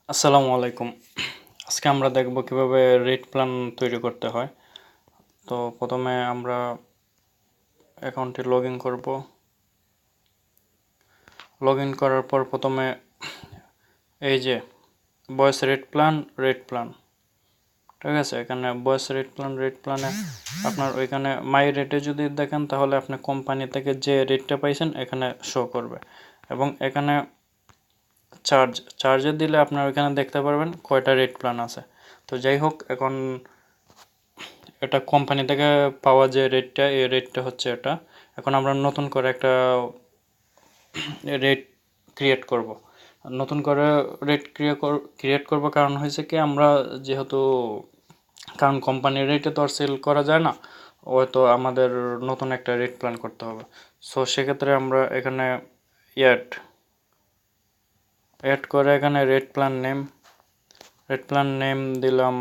আসসালামু আলাইকুম। আজকে আমরা দেখব কিভাবে রেট প্ল্যান তৈরি করতে হয়। তো প্রথমে আমরা অ্যাকাউন্টে লগ ইন করবো। লগ ইন করার পর প্রথমে এই যে ভয়েস রেট প্ল্যান ঠিক আছে, এখানে ভয়েস রেট প্ল্যানে আপনার ওইখানে মাই রেটে যদি দেখেন তাহলে আপনি কোম্পানি থেকে যে রেটটা পাইছেন এখানে শো করবে, এবং এখানে চার্জে দিলে আপনার ওইখানে দেখতে পারবেন কয়টা রেট প্ল্যান আছে। তো যাই হোক, এখন এটা কোম্পানি থেকে পাওয়া যে রেটটা, এই রেটটা হচ্ছে এটা। এখন আমরা নতুন করে একটা রেট ক্রিয়েট করব। নতুন করে রেট ক্রিয়েট করব কারণ হয়েছে কি, আমরা যেহেতু কারণ কোম্পানির রেটে তো আর সেল করা যায় না, হয়তো আমাদের নতুন একটা রেট প্ল্যান করতে হবে। সো সেক্ষেত্রে আমরা এখানে অ্যাড করে এখানে রেট প্ল্যান নেম দিলাম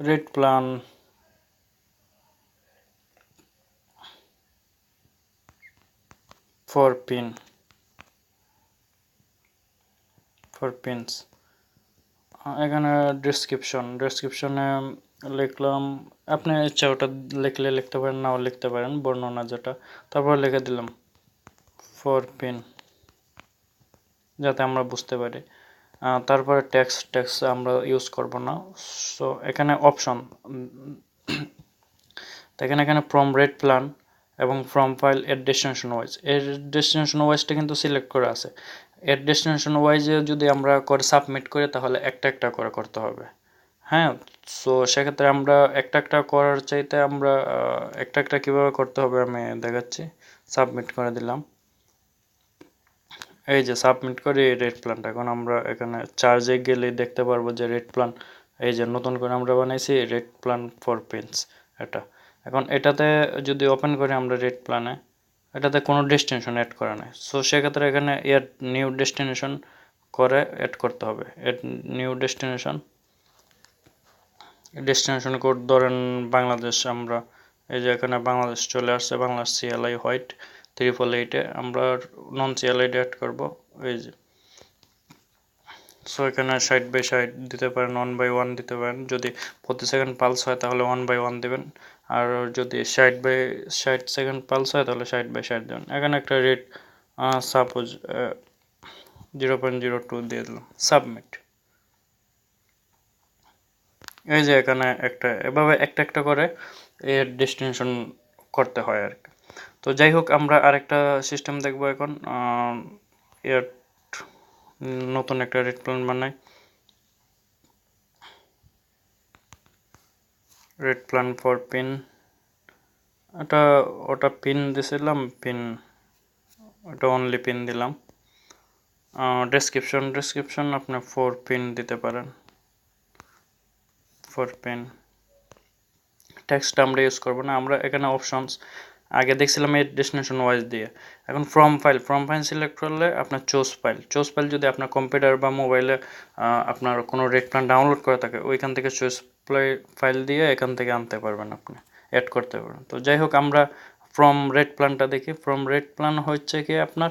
রেট প্ল্যান ফর পিনস। এখানে ডেসক্রিপশনে লিখলাম, আপনি ইচ্ছা ওটা লিখতে পারেন, নাও লিখতে পারেন, বর্ণনা যেটা। তারপর লিখে দিলাম ফর পিন, যাতে আমরা বুঝতে পারি। তারপরে ট্যাক্স আমরা ইউজ করব না। সো এখানে অপশন দেখেন, এখানে ফ্রম রেট প্ল্যান এবং ফ্রম ফাইল এর ডেস্টিনেশন ওয়াইজ, এর ডেস্টিনেশন ওয়াইজটা কিন্তু সিলেক্ট করা আছে। এর ডেস্টিনেশন ওয়াইজে যদি আমরা করে সাবমিট করি তাহলে একটা একটা করে করতে হবে। হ্যাঁ, সো সেক্ষেত্রে আমরা একটা একটা করার চাইতে আমরা একটা একটা কীভাবে করতে হবে আমি দেখাচ্ছি। সাবমিট করে দিলাম। এই যে সাবমিট করে এই রেট প্ল্যানটা, এখন আমরা এখানে চার্জে গেলে দেখতে পারবো যে রেট প্ল্যান, এই যে নতুন করে আমরা বানাইছি রেট প্ল্যান ফর পেন্স এটা। এখন এটাতে যদি ওপেন করি আমরা রেট প্ল্যানে, এটাতে কোনো ডেস্টিনেশন অ্যাড করা নেই। সো সেক্ষেত্রে এখানে নিউ ডেস্টিনেশন করে অ্যাড করতে হবে। নিউ ডেস্টিনেশন কোড ধরেন বাংলাদেশ, আমরা এই যে এখানে বাংলাদেশ চলে আসছে, বাংলাদেশ CLI হোয়াইট 888-এ আমরা নন CLI অ্যাড করব। এই যে সো এখানে 60/60 দিতে পারেন, 1/1 দিতে পারেন। যদি প্রতি সেকেন্ড পালস হয় তাহলে 1/1 দেবেন, আর যদি 60/60 পালস হয় তাহলে 60/60 দেবেন। এখানে একটা রেট সাপোজ 0.02 দিয়ে দিলাম, সাবমিট। এই যে এখানে এভাবে একটা একটা করে এর ডেস্টিনেশন করতে হয় আর কি। তো যাই হোক, আমরা আরেকটা সিস্টেম দেখব এখন। এর নতুন একটা রেট প্ল্যান বানাই, রেট প্ল্যান ফর পিন। ওটা পিন দিছিলাম, ওটা অনলি পিন দিলাম। ডেসক্রিপশন আপনি 4 পিন দিতে পারেন, 4 পিন। টেক্সট আমরা ইউজ করব না, আমরা এখানে অপশনস আগে দেখছিলাম এই ডেস্টিনেশন ওয়াইজ দিয়ে। এখন ফ্রম ফাইল সিলেক্ট করলে আপনার চুজ ফাইল যদি আপনার কম্পিউটার বা মোবাইলে আপনার কোনো রেট প্ল্যান ডাউনলোড করা থাকে, ওইখান থেকে চুজ ফাইল দিয়ে এখান থেকে আনতে পারবেন, আপনি অ্যাড করতে পারবেন। তো যাই হোক, আমরা ফ্রম রেট প্ল্যানটা দেখি। ফ্রম রেট প্ল্যান হচ্ছে কি আপনার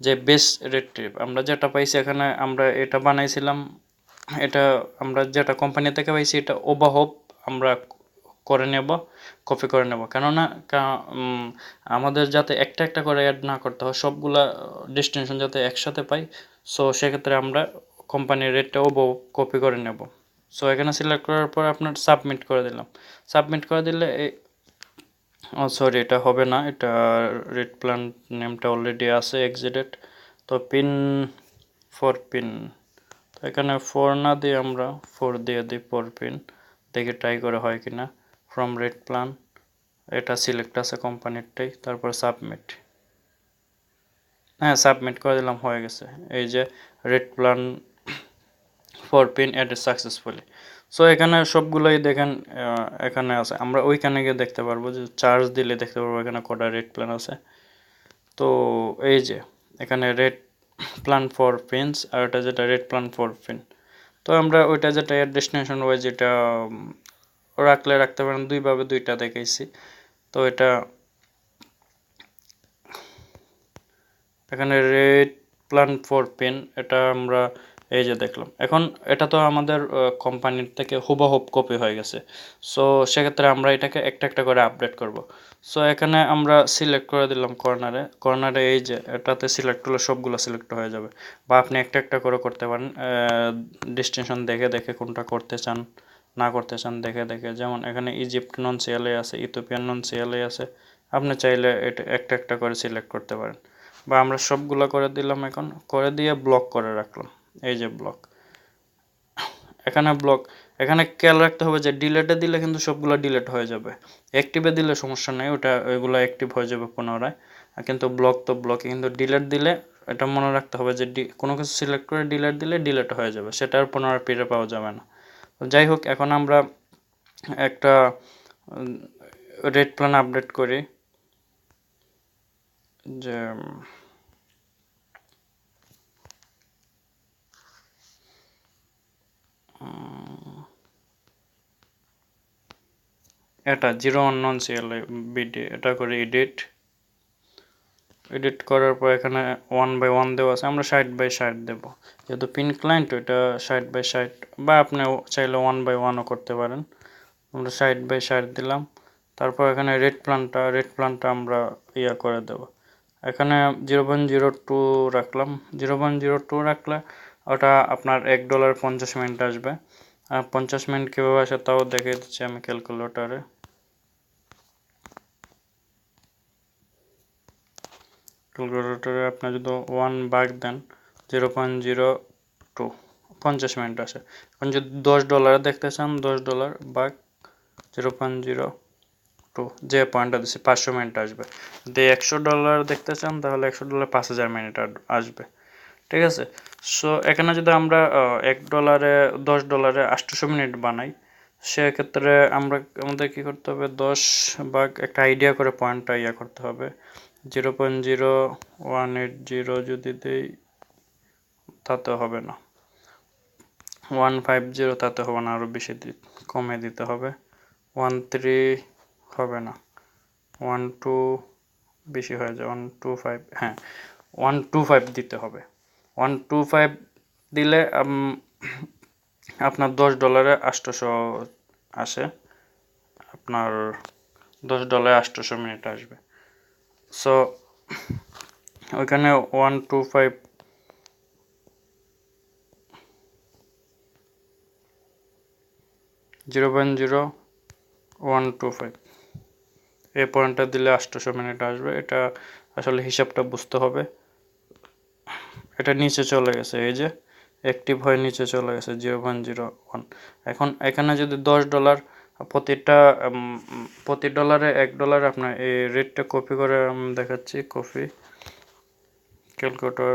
যে বেস রেট ট্রিপ আমরা যেটা পাইছি, এখানে আমরা এটা বানাইছিলাম, এটা আমরা যেটা কোম্পানি থেকে পাইছি এটা ওভারহোপ আমরা করে নেব, কপি করে নেব। কেননা আমাদের যাতে একটা একটা করে অ্যাড না করতে হয়, সবগুলা ডেস্টিনেশন যাতে একসাথে পাই। সো সেক্ষেত্রে আমরা কোম্পানির রেটটাও কপি করে নেব। সো এখানে সিলেক্ট করার পর আপনার সাবমিট করে দিলাম। সাবমিট করে দিলে সরি, এটা হবে না, এটা রেট প্ল্যান নেমটা অলরেডি আছে এক্সিডেড। তো পিন, তো এখানে 4 না দিয়ে আমরা 4 দিয়ে দিই, 4 পিন। দেখি ট্রাই করে হয় কিনা। ফ্রম রেট প্ল্যান এটা সিলেক্ট আছে কোম্পানিরটাই, তারপর সাবমিট। হ্যাঁ, সাবমিট করে দিলাম, হয়ে গেছে। এই যে rate plan for pin added successfully. So এখানে সবগুলোই দেখেন এখানে আছে। আমরা ওইখানে গিয়ে দেখতে পারবো, যে চার্জ দিলে দেখতে পারবো এখানে কটা রেট প্ল্যান আছে। তো এই যে এখানে রেট প্ল্যান ফর পিনস, আর এটা যেটা রেট প্ল্যান ফর পিন। তো আমরা ওইটা যেটা ডেস্টিনেশন ওয়াইজ এটা রাখতে পারেন, দুইভাবে দুইটা দেখাইছি। তো এটা এখানে রেট প্ল্যান ফর পেন, এটা আমরা এই যে দেখলাম। এখন এটা তো আমাদের কোম্পানির থেকে হুবহুব কপি হয়ে গেছে। সো সেক্ষেত্রে আমরা এটাকে একটা একটা করে আপডেট করব। সো এখানে আমরা সিলেক্ট করে দিলাম কর্নারে এই যে এটাতে সিলেক্ট হলে সবগুলো সিলেক্ট হয়ে যাবে, বা আপনি একটা একটা করে করতে পারেন ডেস্টিনেশন দেখে দেখে কোনটা করতে চান না করতে চান দেখে দেখে। যেমন এখানে ইজিপ্ট নন সিএলএ আছে, ইথিওপিয়ান নন সিএলএ আছে, আপনি চাইলে এটা একটা একটা করে সিলেক্ট করতে পারেন, বা আমরা সবগুলো করে দিলাম। এখন করে দিয়ে ব্লক করে রাখলাম, এই যে ব্লক। এখানে খেয়াল রাখতে হবে যে ডিলেটে দিলে কিন্তু সবগুলো ডিলেট হয়ে যাবে, অ্যাক্টিভে দিলে সমস্যা নেই, ওইগুলো অ্যাক্টিভ হয়ে যাবে পুনরায়। কিন্তু ব্লক তো ব্লকে, কিন্তু ডিলেট দিলে এটা মনে রাখতে হবে যে কোনো কিছু সিলেক্ট করে ডিলেট দিলে ডিলেট হয়ে যাবে, সেটা আর পুনরায় ফিরে পাওয়া যাবে না। যাই হোক, এখন আমরা একটা রেট প্ল্যান আপডেট করি, যে এটা 01 নন সিএলএ বিডি, এটা করে এডিট করার পর এখানে 1/1 দেওয়া আছে, আমরা 60/60 দেব, যেহেতু পিন ক্লায়েন্ট ওইটা 60/60, বা আপনি চাইলে 1/1ও করতে পারেন। আমরা 60/60 দিলাম। তারপর এখানে রেট প্ল্যানটা আমরা করে দেব। এখানে 0.02 রাখলাম। 0.02 রাখলে ওটা আপনার $1 50 মিনিট আসবে। আর 50 মিনিট কীভাবে আসে তাও দেখে দিচ্ছি আমি ক্যালকুলেটরে। আপনি যদি 1 ভাগ দেন 0.02, 50 মিনিট আসে। এখন যদি $10 দেখতে চান, $10 ভাগ 0.02, যে পয়েন্টটা দিচ্ছি 500 মিনিট আসবে। যদি $100 দেখতে চান তাহলে $100 5000 মিনিট আসবে। ঠিক আছে। সো এখানে যদি আমরা $1 $10 800 মিনিট বানাই, সেক্ষেত্রে আমাদের কী করতে হবে, 10 ভাগ একটা আইডিয়া করে পয়েন্টটা করতে হবে। 0.0180 যদি দেই তাতে হবে না, 150 তাতে হবে না, আরও বেশি কমে দিতে হবে। 13 হবে না, 12 বেশি হয়ে যায়, 125, হ্যাঁ 125 দিতে হবে। 125 দিলে আপনার $10 800 আসে, আপনার $10 800 মিনিট আসবে। সো ওইখানে 125 0.0125 এই পয়েন্টটা দিলে 800 মিনিট আসবে। এটা আসলে হিসাবটা বুঝতে হবে। এটা নিচে চলে গেছে, এই যে অ্যাক্টিভ হয়ে নিচে চলে গেছে 0.01। এখন এখানে যদি $10 প্রতি ডলারে $1 আপনার এই রেটটা কপি করে দেখাচ্ছি, কপি ক্যালকুলেটর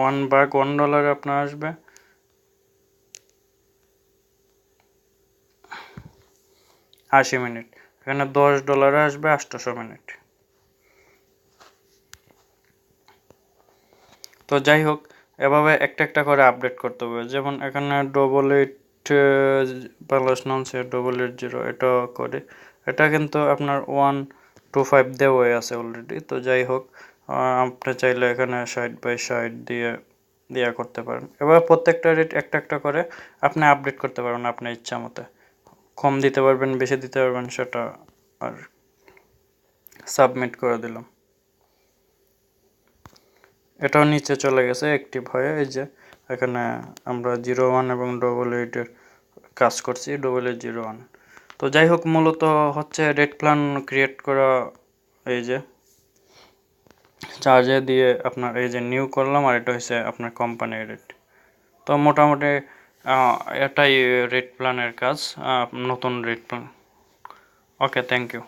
1 ভাগ $1 আপনার আসবে 80 মিনিট। এখানে $10 আসবে 800 মিনিট। তো যাই হোক, এভাবে একটা একটা করে আপডেট করতে হবে। যেমন এখানে 88 নন সে 880 এটা করে, এটা কিন্তু আপনার 125 দেওয়া আছে অলরেডি। তো যাই হোক, আপনি চাইলে এখানে 60/60 দিয়ে করতে পারেন। এবার প্রত্যেকটা রেট একটা একটা করে আপনি আপডেট করতে পারবেন আপনার ইচ্ছা মতো, কম দিতে পারবেন বেশি দিতে পারবেন সেটা। আর সাবমিট করে দিলাম, এটাও নিচে চলে গেছে অ্যাক্টিভ হয়ে। এই যে এখানে আমরা 01 এবং 88 কাজ করছি, 8801। তো যাই হোক, মূলত হচ্ছে রেট প্ল্যান ক্রিয়েট করা, এই যে চার্জে দিয়ে আপনার এই যে নিউ করলাম, আর এটা হচ্ছে আপনার কোম্পানির রেট। তো মোটামুটি এটাই রেট প্ল্যানের কাজ, নতুন rate plan. Okay, thank you.